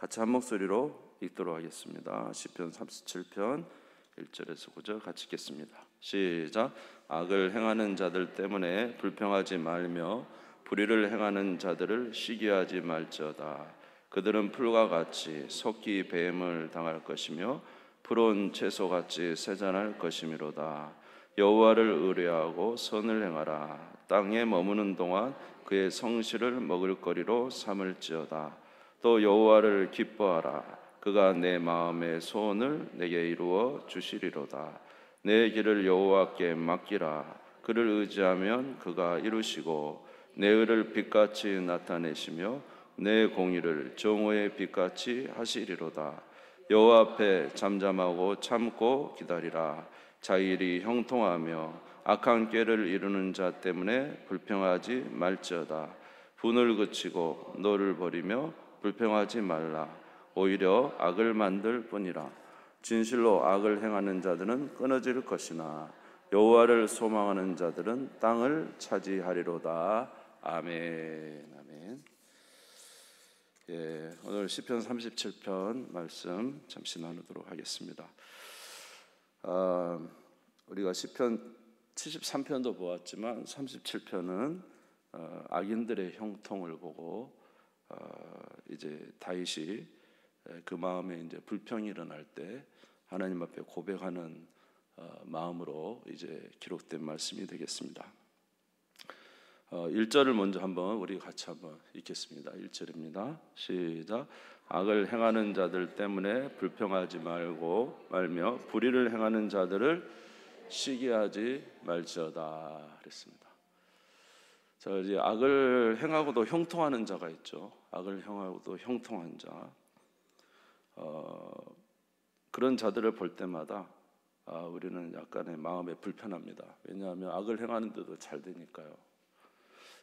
같이 한 목소리로 읽도록 하겠습니다. 시편 37편 1절에서 9절 같이 읽겠습니다. 시작. 악을 행하는 자들 때문에 불평하지 말며 불의를 행하는 자들을 시기하지 말지어다. 그들은 풀과 같이 속히 뱀을 당할 것이며 푸른 채소같이 세잔할 것이미로다. 여호와를 의뢰하고 선을 행하라. 땅에 머무는 동안 그의 성실을 먹을거리로 삼을지어다. 또 여호와를 기뻐하라. 그가 내 마음의 소원을 내게 이루어 주시리로다. 내 길을 여호와께 맡기라. 그를 의지하면 그가 이루시고 내 의를 빛같이 나타내시며 내 공의를 정오의 빛같이 하시리로다. 여호와 앞에 잠잠하고 참고 기다리라. 자일이 형통하며 악한 꾀를 이루는 자 때문에 불평하지 말지어다. 분을 그치고 너를 버리며 불평하지 말라. 오히려 악을 만들 뿐이라. 진실로 악을 행하는 자들은 끊어질 것이나 여호와를 소망하는 자들은 땅을 차지하리로다. 아멘. 아멘. 오늘 시편 37편 말씀 잠시 나누도록 하겠습니다. 우리가 시편 73편도 보았지만 37편은 악인들의 형통을 보고 이제 다윗이 그 마음에 이제 불평이 일어날 때 하나님 앞에 고백하는 마음으로 이제 기록된 말씀이 되겠습니다. 1절을 먼저 한번 우리 같이 한번 읽겠습니다. 1절입니다. 시작. 악을 행하는 자들 때문에 불평하지 말며 불의를 행하는 자들을 시기하지 말지어다 그랬습니다. 자, 이제 악을 행하고도 형통하는 자가 있죠. 악을 행하고도 형통한 자. 그런 자들을 볼 때마다 우리는 약간의 마음에 불편합니다. 왜냐하면 악을 행하는데도 잘 되니까요.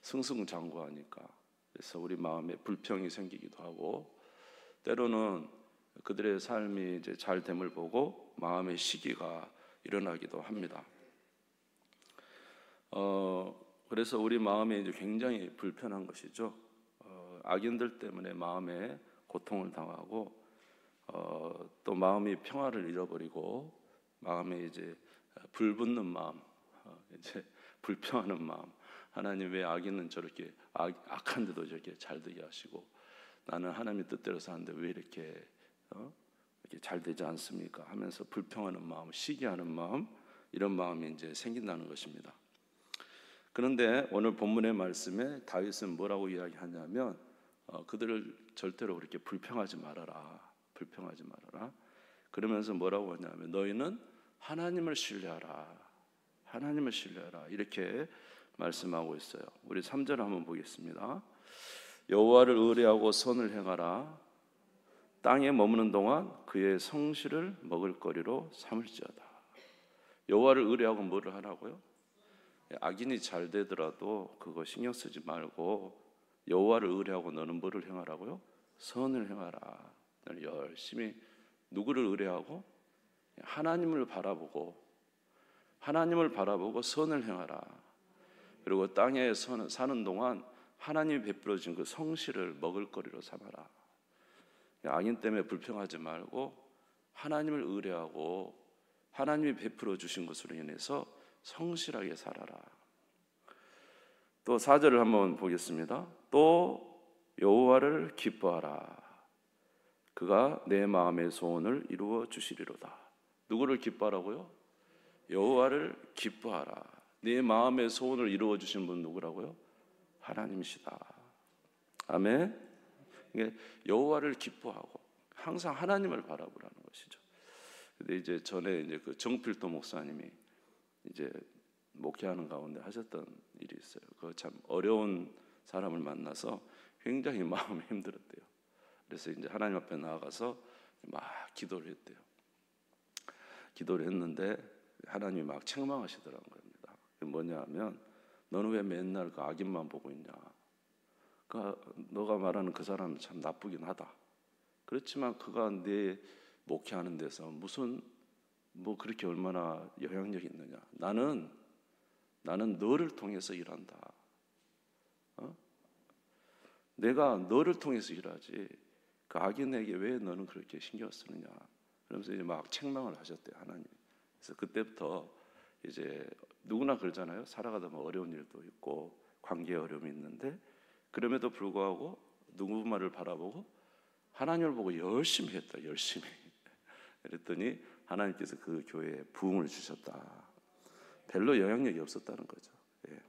승승장구하니까. 그래서 우리 마음에 불평이 생기기도 하고, 때로는 그들의 삶이 이제 잘 됨을 보고 마음의 시기가 일어나기도 합니다. 그래서 우리 마음이 이제 굉장히 불편한 것이죠. 악인들 때문에 마음에 고통을 당하고, 또 마음이 평화를 잃어버리고, 마음에 이제 불붙는 마음, 이제 불평하는 마음. 하나님 왜 악인은 저렇게 악한데도 저렇게 잘 되게 하시고, 나는 하나님의 뜻대로 사는데 왜 이렇게 잘 되지 않습니까? 하면서 불평하는 마음, 시기하는 마음, 이런 마음이 이제 생긴다는 것입니다. 그런데 오늘 본문의 말씀에 다윗은 뭐라고 이야기하냐면 그들을 절대로 그렇게 불평하지 말아라. 불평하지 말아라. 그러면서 뭐라고 하냐면 너희는 하나님을 신뢰하라. 하나님을 신뢰하라. 이렇게 말씀하고 있어요. 우리 3절 한번 보겠습니다. 여호와를 의뢰하고 선을 행하라. 땅에 머무는 동안 그의 성실을 먹을거리로 삼을지어다. 여호와를 의뢰하고 뭐를 하라고요? 악인이 잘 되더라도 그거 신경 쓰지 말고 여호와를 의뢰하고 너는 뭐를 행하라고요? 선을 행하라. 너는 열심히 누구를 의뢰하고? 하나님을 바라보고 선을 행하라. 그리고 땅에 사는 동안 하나님이 베풀어진 그 성실을 먹을거리로 삼아라. 악인 때문에 불평하지 말고 하나님을 의뢰하고 하나님이 베풀어 주신 것으로 인해서 성실하게 살아라. 또 4절을 한번 보겠습니다. 또 여호와를 기뻐하라. 그가 내 마음의 소원을 이루어 주시리로다. 누구를 기뻐하라고요? 여호와를 기뻐하라. 네 마음의 소원을 이루어 주신 분 누구라고요? 하나님이시다. 아멘. 여호와를 기뻐하고 항상 하나님을 바라보라는 것이죠. 근데 이제 전에 이제 그 정필도 목사님이 이제 목회하는 가운데 하셨던 일이 있어요. 그 참 어려운 사람을 만나서 굉장히 마음이 힘들었대요. 그래서 이제 하나님 앞에 나아가서 막 기도를 했대요. 기도를 했는데 하나님이 막 책망하시더라는 겁니다. 뭐냐면 너는 왜 맨날 그 악인만 보고 있냐? 너가 말하는 그 사람은 참 나쁘긴 하다. 그렇지만 그가 내 목회하는 데서 무슨 뭐 그렇게 얼마나 영향력이 있느냐? 나는 너를 통해서 일한다. 내가 너를 통해서 일하지 그 악인에게 왜 너는 그렇게 신경 쓰느냐. 그러면서 이제 막 책망을 하셨대요, 하나님. 그래서 그때부터 이제 누구나 그러잖아요. 살아가다 보면 어려운 일도 있고 관계에 어려움이 있는데, 그럼에도 불구하고 누구 말을 바라보고 하나님을 보고 열심히 했다. 열심히. 그랬더니 하나님께서 그 교회에 부흥을 주셨다. 별로 영향력이 없었다는 거죠. 예.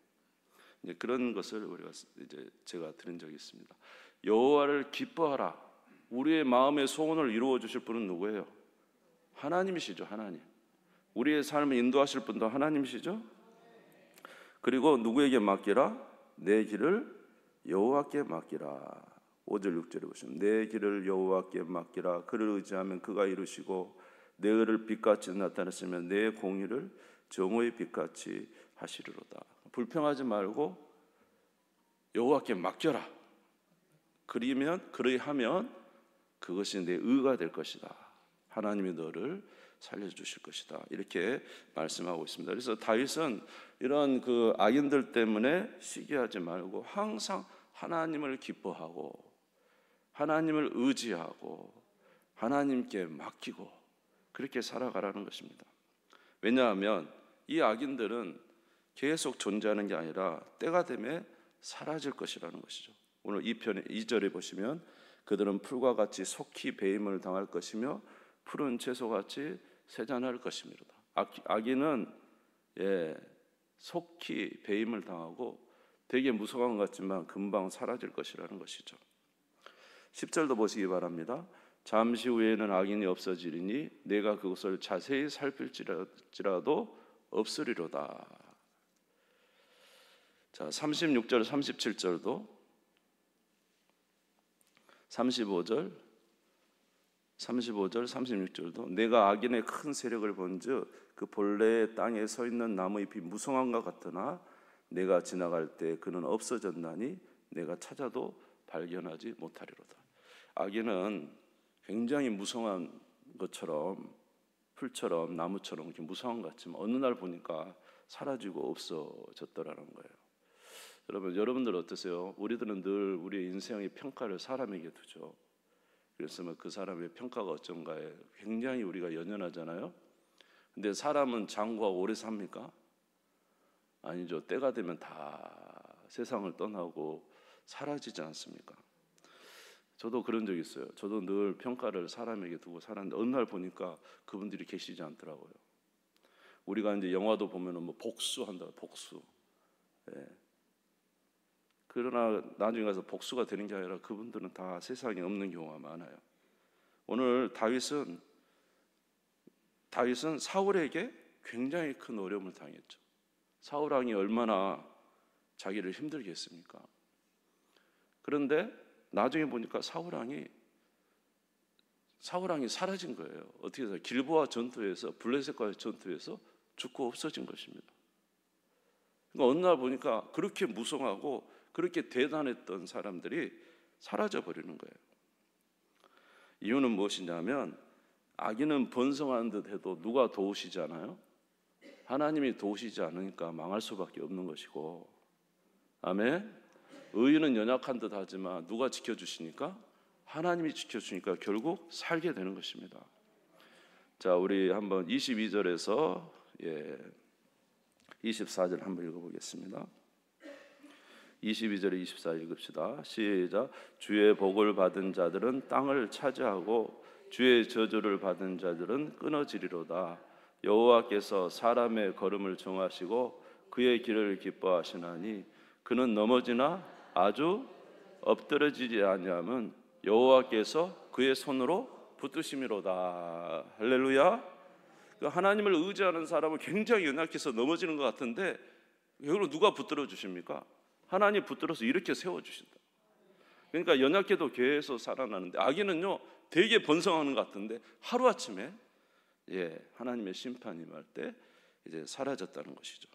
이제 그런 것을 우리가 이제 제가 들은 적이 있습니다. 여호와를 기뻐하라. 우리의 마음의 소원을 이루어 주실 분은 누구예요? 하나님이시죠. 하나님. 우리의 삶을 인도하실 분도 하나님이시죠. 그리고 누구에게 맡기라? 내 길을 여호와께 맡기라. 5절 6절에 보시면 내 길을 여호와께 맡기라. 그를 의지하면 그가 이루시고 내 의를 빛같이 나타내시면 내 공의를 정오의 빛같이 하시리로다. 불평하지 말고 여호와께 맡겨라. 그리하면 그것이 내 의가 될 것이다. 하나님이 너를 살려주실 것이다. 이렇게 말씀하고 있습니다. 그래서 다윗은 이런 그 악인들 때문에 시기하지 말고 항상 하나님을 기뻐하고 하나님을 의지하고 하나님께 맡기고 그렇게 살아가라는 것입니다. 왜냐하면 이 악인들은 계속 존재하는 게 아니라 때가 되면 사라질 것이라는 것이죠. 오늘 2절에 보시면 그들은 풀과 같이 속히 배임을 당할 것이며 푸른 채소같이 세잔할 것입니다. 악인은 속히 배임을 당하고 되게 무서운 것 같지만 금방 사라질 것이라는 것이죠. 10절도 보시기 바랍니다. 잠시 후에는 악인이 없어지리니 내가 그것을 자세히 살필지라도 없으리로다. 자, 36절 37절도 35절 36절도 내가 악인의 큰 세력을 본즉 그 본래의 땅에 서 있는 나무잎이 무성한가 같으나 내가 지나갈 때 그는 없어졌나니 내가 찾아도 발견하지 못하리로다. 악인은 굉장히 무성한 것처럼 풀처럼 나무처럼 이렇게 무성한 것 같지만 어느 날 보니까 사라지고 없어졌더라는 거예요. 여러분들 어떠세요? 우리들은 늘 우리의 인생의 평가를 사람에게 두죠. 그래서 그 사람의 평가가 어쩐가에 굉장히 우리가 연연하잖아요. 근데 사람은 장구하고 오래 삽니까? 아니죠. 때가 되면 다 세상을 떠나고 사라지지 않습니까? 저도 그런 적이 있어요. 저도 늘 평가를 사람에게 두고 살았는데 어느 날 보니까 그분들이 계시지 않더라고요. 우리가 이제 영화도 보면은 뭐 복수한다, 복수. 예. 그러나 나중에 가서 복수가 되는 게 아니라 그분들은 다 세상에 없는 경우가 많아요. 오늘 다윗은 사울에게 굉장히 큰 어려움을 당했죠. 사울 왕이 얼마나 자기를 힘들게 했습니까? 그런데 나중에 보니까 사울 왕이 사라진 거예요. 어떻게 해서 길보아 전투에서 블레셋과의 전투에서 죽고 없어진 것입니다. 그러니까 어느 날 보니까 그렇게 무성하고 그렇게 대단했던 사람들이 사라져 버리는 거예요. 이유는 무엇이냐면 악인은 번성하는 듯 해도 누가 도우시지 않아요? 하나님이 도우시지 않으니까 망할 수밖에 없는 것이고, 아멘. 의인은 연약한 듯 하지만 누가 지켜주시니까? 하나님이 지켜주니까 결국 살게 되는 것입니다. 자, 우리 한번 22절에서 24절 한번 읽어보겠습니다. 22절에 24절 읽읍시다. 시작. 주의 복을 받은 자들은 땅을 차지하고 주의 저주를 받은 자들은 끊어지리로다. 여호와께서 사람의 걸음을 정하시고 그의 길을 기뻐하시나니 그는 넘어지나 아주 엎드러지지 아니함은 여호와께서 그의 손으로 붙드심이로다. 할렐루야. 하나님을 의지하는 사람은 굉장히 연약해서 넘어지는 것 같은데 이걸 누가 붙들어 주십니까? 하나님 붙들어서 이렇게 세워주신다. 그러니까 연약해도 계속 살아나는데 악인은요 되게 번성하는 것 같은데 하루아침에 하나님의 심판이 임할 때 이제 사라졌다는 것이죠.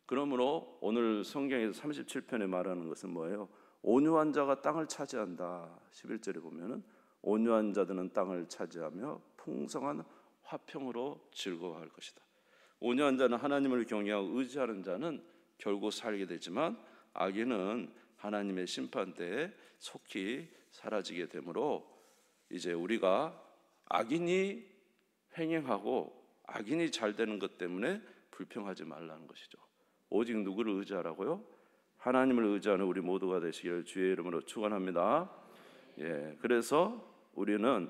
그러므로 오늘 성경에서 37편에 말하는 것은 뭐예요? 온유한 자가 땅을 차지한다. 11절에 보면은 온유한 자들은 땅을 차지하며 풍성한 화평으로 즐거워할 것이다. 온유한 자는 하나님을 경외하고 의지하는 자는 결국 살게 되지만 악인은 하나님의 심판대에 속히 사라지게 되므로 이제 우리가 악인이 횡행하고 악인이 잘 되는 것 때문에 불평하지 말라는 것이죠. 오직 누구를 의지하라고요? 하나님을 의지하는 우리 모두가 되시기를 주의 이름으로 축원합니다. 예, 그래서 우리는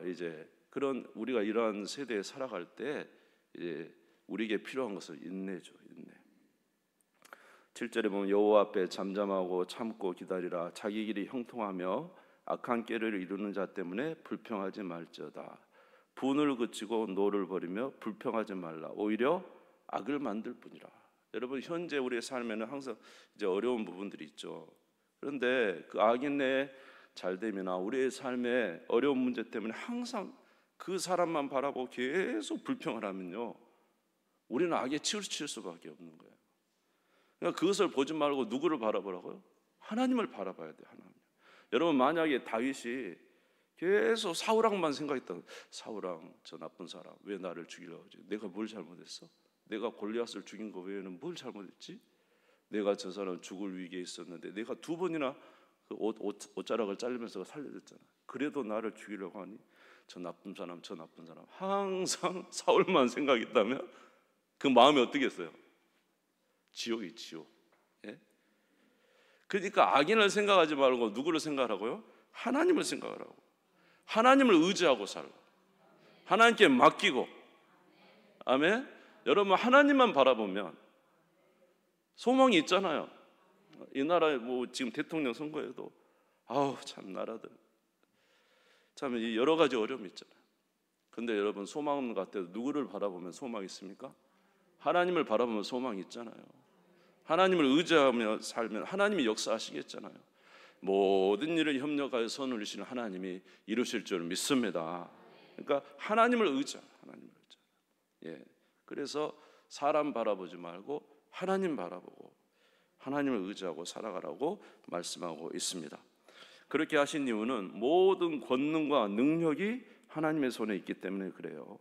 이제 그런 우리가 이러한 세대에 살아갈 때 이제 우리에게 필요한 것을 인내죠. 인내. 7절에 보면 여호와 앞에 잠잠하고 참고 기다리라. 자기 길이 형통하며 악한 꾀를 이루는 자 때문에 불평하지 말지어다. 분을 그치고 노를 버리며 불평하지 말라. 오히려 악을 만들 뿐이라. 여러분, 현재 우리의 삶에는 항상 이제 어려운 부분들이 있죠. 그런데 그 악인의 잘됨이나 우리의 삶의 어려운 문제 때문에 항상 그 사람만 바라보고 계속 불평을 하면요, 우리는 악에 치우칠 수밖에 없는 거예요. 그러니까 그것을 보지 말고 누구를 바라보라고요? 하나님을 바라봐야 돼요. 하나님. 여러분, 만약에 다윗이 계속 사울왕만 생각했다. 사울왕, 저 나쁜 사람, 왜 나를 죽이려고 하지? 내가 뭘 잘못했어? 내가 골리앗을 죽인 거 외에는 뭘 잘못했지? 내가 저 사람 죽을 위기에 있었는데 내가 두 번이나 그 옷자락을 자르면서 살려줬잖아. 그래도 나를 죽이려고 하니 저 나쁜 사람, 저 나쁜 사람. 항상 사울만 생각했다면 그 마음이 어떻겠어요? 지옥이 지옥. 예? 그러니까 악인을 생각하지 말고 누구를 생각하라고요? 하나님을 생각하라고. 하나님을 의지하고 살라. 하나님께 맡기고. 아멘. 여러분, 하나님만 바라보면 소망이 있잖아요. 이 나라에 뭐 지금 대통령 선거에도 아우 참 나라들 참 여러 가지 어려움이 있잖아요. 근데 여러분, 소망 같아도 누구를 바라보면 소망이 있습니까? 하나님을 바라보면 소망이 있잖아요. 하나님을 의지하며 살면 하나님이 역사하시겠잖아요. 모든 일을 협력하여 선을 이루시는 하나님이 이루실 줄 믿습니다. 그러니까 하나님을 의지하라. 하나님을 의지하라. 예. 그래서 사람 바라보지 말고 하나님 바라보고 하나님을 의지하고 살아가라고 말씀하고 있습니다. 그렇게 하신 이유는 모든 권능과 능력이 하나님의 손에 있기 때문에 그래요.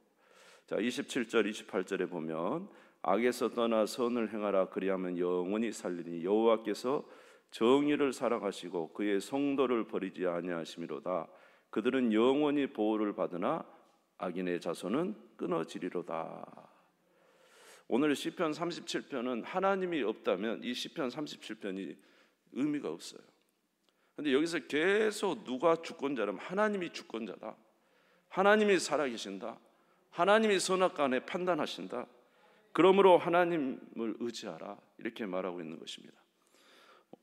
자, 27절 28절에 보면 악에서 떠나 선을 행하라. 그리하면 영원히 살리니 여호와께서 정의를 사랑하시고 그의 성도를 버리지 아니하심이로다. 그들은 영원히 보호를 받으나 악인의 자손은 끊어지리로다. 오늘 시편 37편은 하나님이 없다면 이 시편 37편이 의미가 없어요. 그런데 여기서 계속 누가 주권자라면 하나님이 주권자다. 하나님이 살아계신다. 하나님이 선악간에 판단하신다. 그러므로 하나님을 의지하라. 이렇게 말하고 있는 것입니다.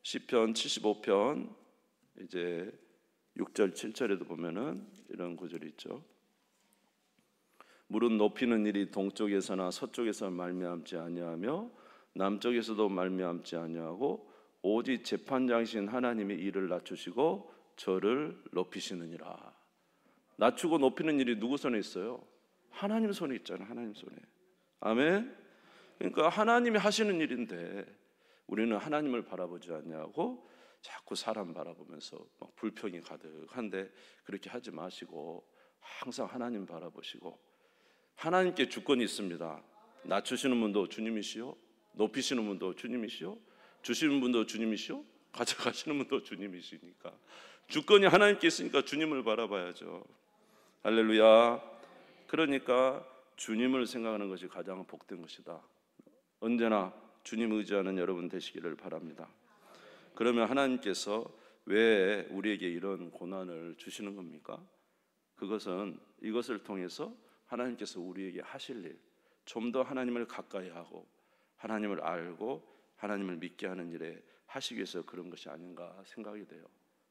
시편 75편 이제 6절 7절에도 보면은 이런 구절이 있죠. 물은 높이는 일이 동쪽에서나 서쪽에서 말미암지 아니하며 남쪽에서도 말미암지 아니하고 오직 재판장이신 하나님이 이를 낮추시고 저를 높이시느니라. 낮추고 높이는 일이 누구 손에 있어요? 하나님 손에 있잖아요. 하나님 손에. 아멘. 그러니까 하나님이 하시는 일인데 우리는 하나님을 바라보지 않냐고 자꾸 사람 바라보면서 막 불평이 가득한데 그렇게 하지 마시고 항상 하나님 바라보시고 하나님께 주권이 있습니다. 낮추시는 분도 주님이시요, 높이시는 분도 주님이시요, 주시는 분도 주님이시요, 가져가시는 분도 주님이시니까 주권이 하나님께 있으니까 주님을 바라봐야죠. 할렐루야. 그러니까 주님을 생각하는 것이 가장 복된 것이다. 언제나 주님 의지하는 여러분 되시기를 바랍니다. 그러면 하나님께서 왜 우리에게 이런 고난을 주시는 겁니까? 그것은 이것을 통해서 하나님께서 우리에게 하실 일, 좀 더 하나님을 가까이 하고 하나님을 알고 하나님을 믿게 하는 일에 하시기 위해서 그런 것이 아닌가 생각이 돼요.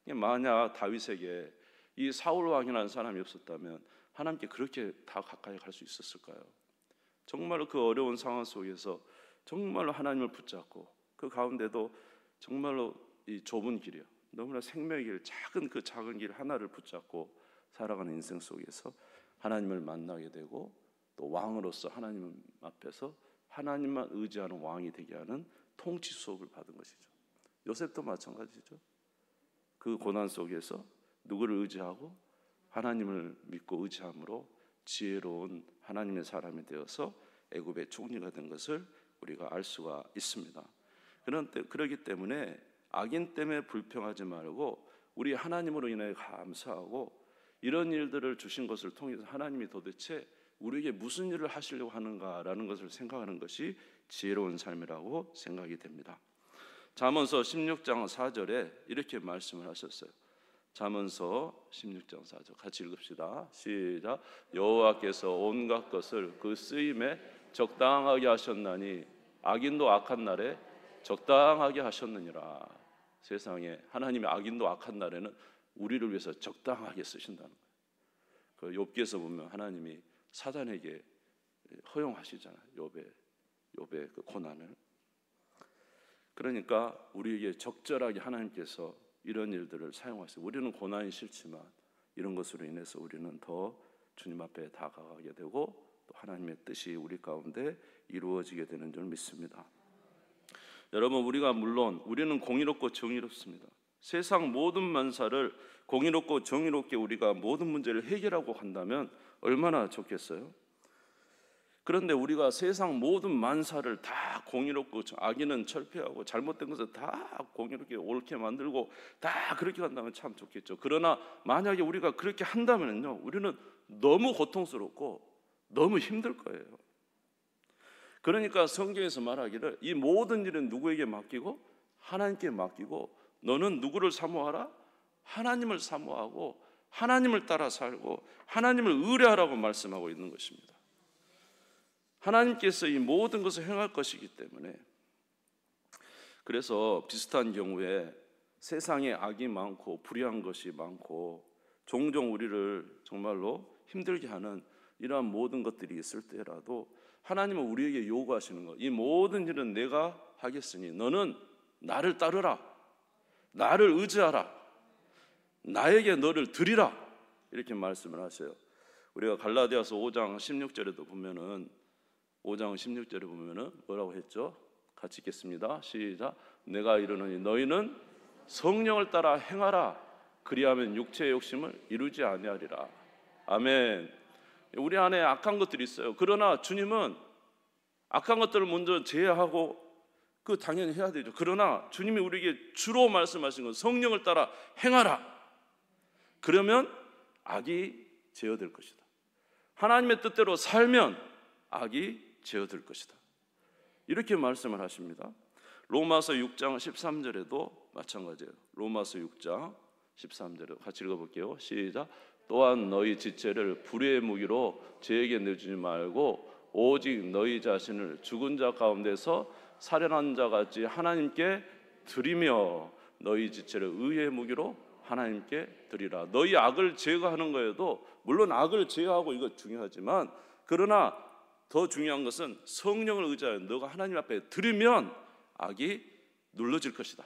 만약 다윗에게 이 사울 왕이라는 사람이 없었다면 하나님께 그렇게 다 가까이 갈 수 있었을까요? 정말로 그 어려운 상황 속에서 정말로 하나님을 붙잡고 그 가운데도 정말로 이 좁은 길이요, 너무나 생명의 길, 작은 길 하나를 붙잡고 살아가는 인생 속에서 하나님을 만나게 되고 또 왕으로서 하나님 앞에서 하나님만 의지하는 왕이 되게 하는 통치 수업을 받은 것이죠. 요셉도 마찬가지죠. 그 고난 속에서 누구를 의지하고 하나님을 믿고 의지함으로 지혜로운 하나님의 사람이 되어서 애굽의 총리가 된 것을 우리가 알 수가 있습니다. 그렇기 때문에 악인 때문에 불평하지 말고 우리 하나님으로 인해 감사하고 이런 일들을 주신 것을 통해서 하나님이 도대체 우리에게 무슨 일을 하시려고 하는가라는 것을 생각하는 것이 지혜로운 삶이라고 생각이 됩니다. 잠언서 16장 4절에 이렇게 말씀을 하셨어요. 잠언서 16장 4절 같이 읽읍시다. 시작. 여호와께서 온갖 것을 그 쓰임에 적당하게 하셨나니 악인도 악한 날에 적당하게 하셨느니라. 세상에 하나님이 악인도 악한 날에는 우리를 위해서 적당하게 쓰신다는 거예요. 그 욥기에서 보면 하나님이 사단에게 허용하시잖아요. 욥의 그 고난을. 그러니까 우리에게 적절하게 하나님께서 이런 일들을 사용하세요. 우리는 고난이 싫지만 이런 것으로 인해서 우리는 더 주님 앞에 다가가게 되고 또 하나님의 뜻이 우리 가운데 이루어지게 되는 줄 믿습니다. 여러분, 우리는 공의롭고 정의롭습니다. 세상 모든 만사를 공의롭고 정의롭게 우리가 모든 문제를 해결하고 간다면 얼마나 좋겠어요? 그런데 우리가 세상 모든 만사를 다 공의롭고 악인은 철폐하고 잘못된 것을 다 공의롭게 옳게 만들고 다 그렇게 간다면 참 좋겠죠. 그러나 만약에 우리가 그렇게 한다면요, 우리는 너무 고통스럽고 너무 힘들 거예요. 그러니까 성경에서 말하기를 이 모든 일은 누구에게 맡기고? 하나님께 맡기고 너는 누구를 사모하라? 하나님을 사모하고 하나님을 따라 살고 하나님을 의뢰하라고 말씀하고 있는 것입니다. 하나님께서 이 모든 것을 행할 것이기 때문에, 그래서 비슷한 경우에 세상에 악이 많고 불의한 것이 많고 종종 우리를 정말로 힘들게 하는 이러한 모든 것들이 있을 때라도 하나님은 우리에게 요구하시는 것, 이 모든 일은 내가 하겠으니 너는 나를 따르라, 나를 의지하라, 나에게 너를 드리라, 이렇게 말씀을 하세요. 우리가 갈라디아서 5장 16절에도 보면은 5장 16절에 보면은 뭐라고 했죠? 같이 읽겠습니다. 시작. 내가 이르노니 너희는 성령을 따라 행하라. 그리하면 육체의 욕심을 이루지 아니하리라. 아멘. 우리 안에 악한 것들이 있어요. 그러나 주님은 악한 것들을 먼저 제어하고 그 당연히 해야 되죠. 그러나 주님이 우리에게 주로 말씀하신 건 성령을 따라 행하라. 그러면 악이 제어될 것이다. 하나님의 뜻대로 살면 악이 제어될 것이다. 이렇게 말씀을 하십니다. 로마서 6장 13절에도 마찬가지예요. 로마서 6장 13절에 같이 읽어볼게요. 시작. 또한 너희 지체를 불의의 무기로 죄에게 내주지 말고 오직 너희 자신을 죽은 자 가운데서 살해난 자 같이 하나님께 드리며 너희 지체를 의의 무기로 하나님께 드리라. 너희 악을 제거하는 거에도 물론 악을 제어하고 이거 중요하지만, 그러나 더 중요한 것은 성령을 의지하여 너가 하나님 앞에 드리면 악이 눌러질 것이다.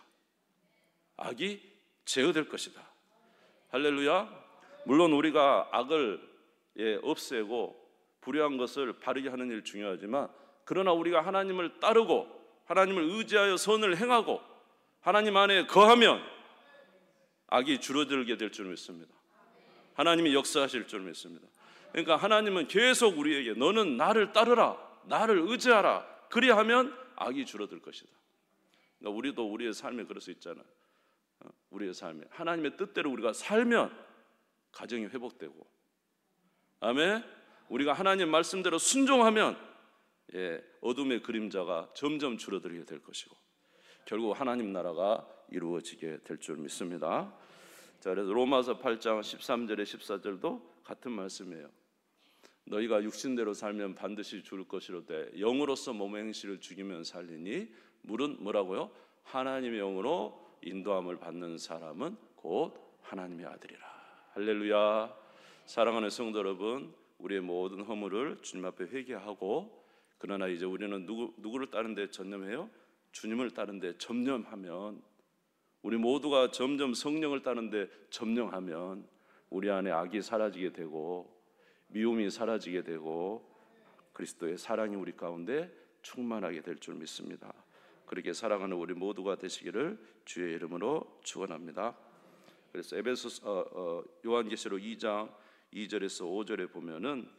악이 제어될 것이다. 할렐루야. 물론 우리가 악을 없애고 불의한 것을 바르게 하는 일 중요하지만, 그러나 우리가 하나님을 따르고 하나님을 의지하여 선을 행하고 하나님 안에 거하면 악이 줄어들게 될 줄 믿습니다. 하나님이 역사하실 줄 믿습니다. 그러니까 하나님은 계속 우리에게 너는 나를 따르라, 나를 의지하라, 그리하면 악이 줄어들 것이다. 그러니까 우리도 우리의 삶에 그럴 수 있잖아요. 우리의 삶에 하나님의 뜻대로 우리가 살면 가정이 회복되고, 아멘. 우리가 하나님 말씀대로 순종하면 어둠의 그림자가 점점 줄어들게 될 것이고 결국 하나님 나라가 이루어지게 될 줄 믿습니다. 자, 그래서 로마서 8장 13절에 14절도 같은 말씀이에요. 너희가 육신대로 살면 반드시 죽을 것이로되 영으로서 몸의 행실을 죽이면 살리니 물은 뭐라고요? 하나님의 영으로 인도함을 받는 사람은 곧 하나님의 아들이라. 할렐루야. 사랑하는 성도 여러분, 우리의 모든 허물을 주님 앞에 회개하고, 그러나 이제 우리는 누구를 따르는데 전념해요? 주님을 따르는데 점념하면, 우리 모두가 점점 성령을 따르는데 점령하면 우리 안에 악이 사라지게 되고 미움이 사라지게 되고 그리스도의 사랑이 우리 가운데 충만하게 될 줄 믿습니다. 그렇게 사랑하는 우리 모두가 되시기를 주의 이름으로 축원합니다. 그래서 요한계시록 2장 2절에서 5절에 보면은,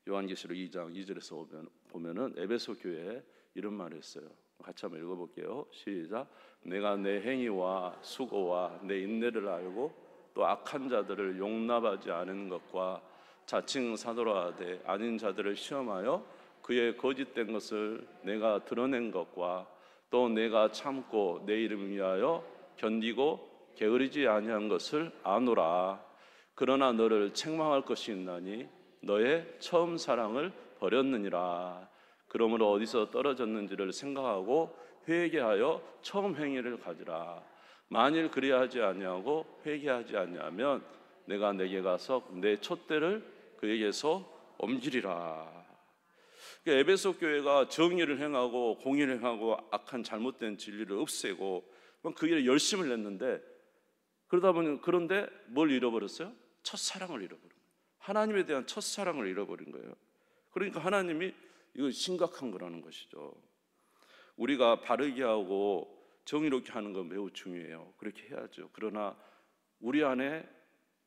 요한계시록 2장 2절에서 보면은 에베소 교회에 이런 말을 했어요. 같이 한번 읽어볼게요. 시작. 내가 내 행위와 수고와 내 인내를 알고 또 악한 자들을 용납하지 않은 것과 자칭 사도라 하되 아닌 자들을 시험하여 그의 거짓된 것을 내가 드러낸 것과 또 내가 참고 내 이름 위하여 견디고 게으르지 아니한 것을 아노라. 그러나 너를 책망할 것이 있나니 너의 처음 사랑을 버렸느니라. 그러므로 어디서 떨어졌는지를 생각하고 회개하여 처음 행위를 가지라. 만일 그리하지 아니하고 회개하지 아니하면 내가 내게 가서 내 촛대를 그에게서 옮기리라. 그러니까 에베소 교회가 정의를 행하고 공의를 행하고 악한 잘못된 진리를 없애고 그 일에 열심을 냈는데 그런데 뭘 잃어버렸어요? 첫사랑을 잃어버린 거예요. 하나님에 대한 첫사랑을 잃어버린 거예요. 그러니까 하나님이 이거 심각한 거라는 것이죠. 우리가 바르게 하고 정의롭게 하는 건 매우 중요해요. 그렇게 해야죠. 그러나 우리 안에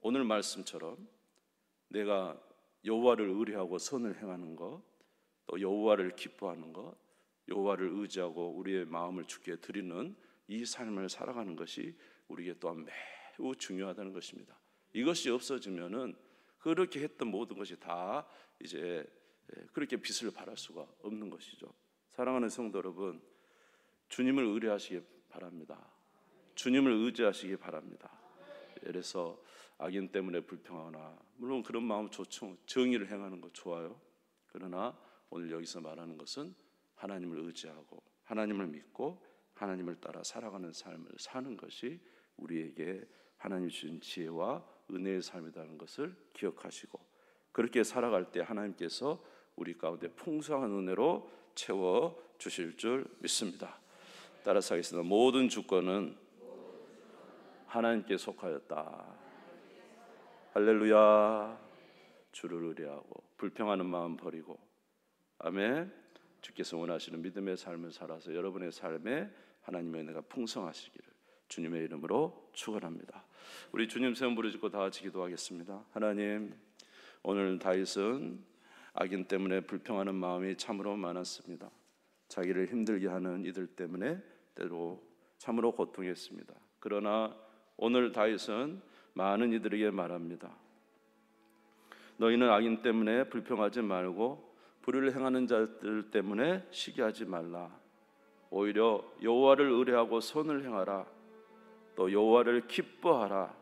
오늘 말씀처럼 내가 여호와를 의뢰하고 선을 행하는 것, 또 여호와를 기뻐하는 것, 여호와를 의지하고 우리의 마음을 주께 드리는 이 삶을 살아가는 것이 우리에게 또한 매우 중요하다는 것입니다. 이것이 없어지면은 그렇게 했던 모든 것이 다 이제 그렇게 빛을 발할 수가 없는 것이죠. 사랑하는 성도 여러분, 주님을 의뢰하시기 바랍니다. 주님을 의지하시기 바랍니다. 그래서 악인 때문에 불평하거나, 물론 그런 마음 좋죠. 정의를 행하는 거 좋아요. 그러나 오늘 여기서 말하는 것은 하나님을 의지하고 하나님을 믿고 하나님을 따라 살아가는 삶을 사는 것이 우리에게 하나님 주신 지혜와 은혜의 삶이라는 것을 기억하시고, 그렇게 살아갈 때 하나님께서 우리 가운데 풍성한 은혜로 채워 주실 줄 믿습니다. 따라서 하겠습니다. 모든 주권은 하나님께 속하였다. 할렐루야. 주를 의뢰하고 불평하는 마음 버리고, 아멘. 주께서 원하시는 믿음의 삶을 살아서 여러분의 삶에 하나님의 은혜가 풍성하시기를 주님의 이름으로 축원합니다. 우리 주님 세움 부르짖고 다 같이 기도하겠습니다. 하나님, 오늘 다윗은 악인 때문에 불평하는 마음이 참으로 많았습니다. 자기를 힘들게 하는 이들 때문에 때로 참으로 고통했습니다. 그러나 오늘 다윗은 많은 이들에게 말합니다. 너희는 악인 때문에 불평하지 말고 불의를 행하는 자들 때문에 시기하지 말라. 오히려 여호와를 의뢰하고 선을 행하라. 또 여호와를 기뻐하라.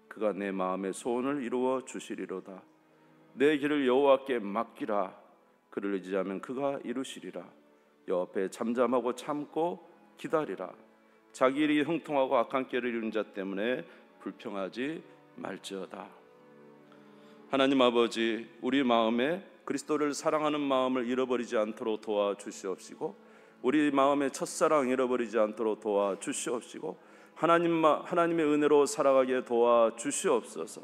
그가 내 마음의 소원을 이루어 주시리로다. 내 길을 여호와께 맡기라. 그를 의지하면 그가 이루시리라. 여호와 앞에 잠잠하고 참고 기다리라. 자기 일이 형통하고 악한 꾀를 이루는 자 때문에 불평하지 말지어다. 하나님 아버지, 우리 마음에 그리스도를 사랑하는 마음을 잃어버리지 않도록 도와주시옵시고, 우리 마음의 첫사랑 잃어버리지 않도록 도와주시옵시고, 하나님의 은혜로 살아가게 도와주시옵소서.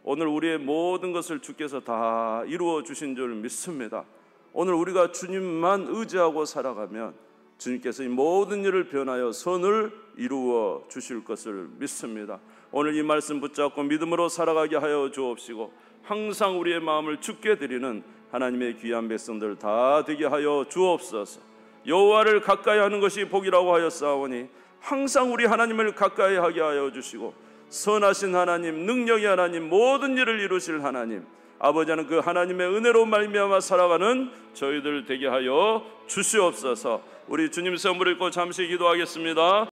오늘 우리의 모든 것을 주께서 다 이루어 주신 줄 믿습니다. 오늘 우리가 주님만 의지하고 살아가면 주님께서 이 모든 일을 변하여 선을 이루어 주실 것을 믿습니다. 오늘 이 말씀 붙잡고 믿음으로 살아가게 하여 주옵시고, 항상 우리의 마음을 주께 드리는 하나님의 귀한 백성들 다 되게 하여 주옵소서. 여호와를 가까이 하는 것이 복이라고 하였사오니 항상 우리 하나님을 가까이 하게 하여 주시고, 선하신 하나님, 능력의 하나님, 모든 일을 이루실 하나님, 아버지는 그 하나님의 은혜로 말미암아 살아가는 저희들 되게 하여 주시옵소서. 우리 주님 선물을 읽고 잠시 기도하겠습니다.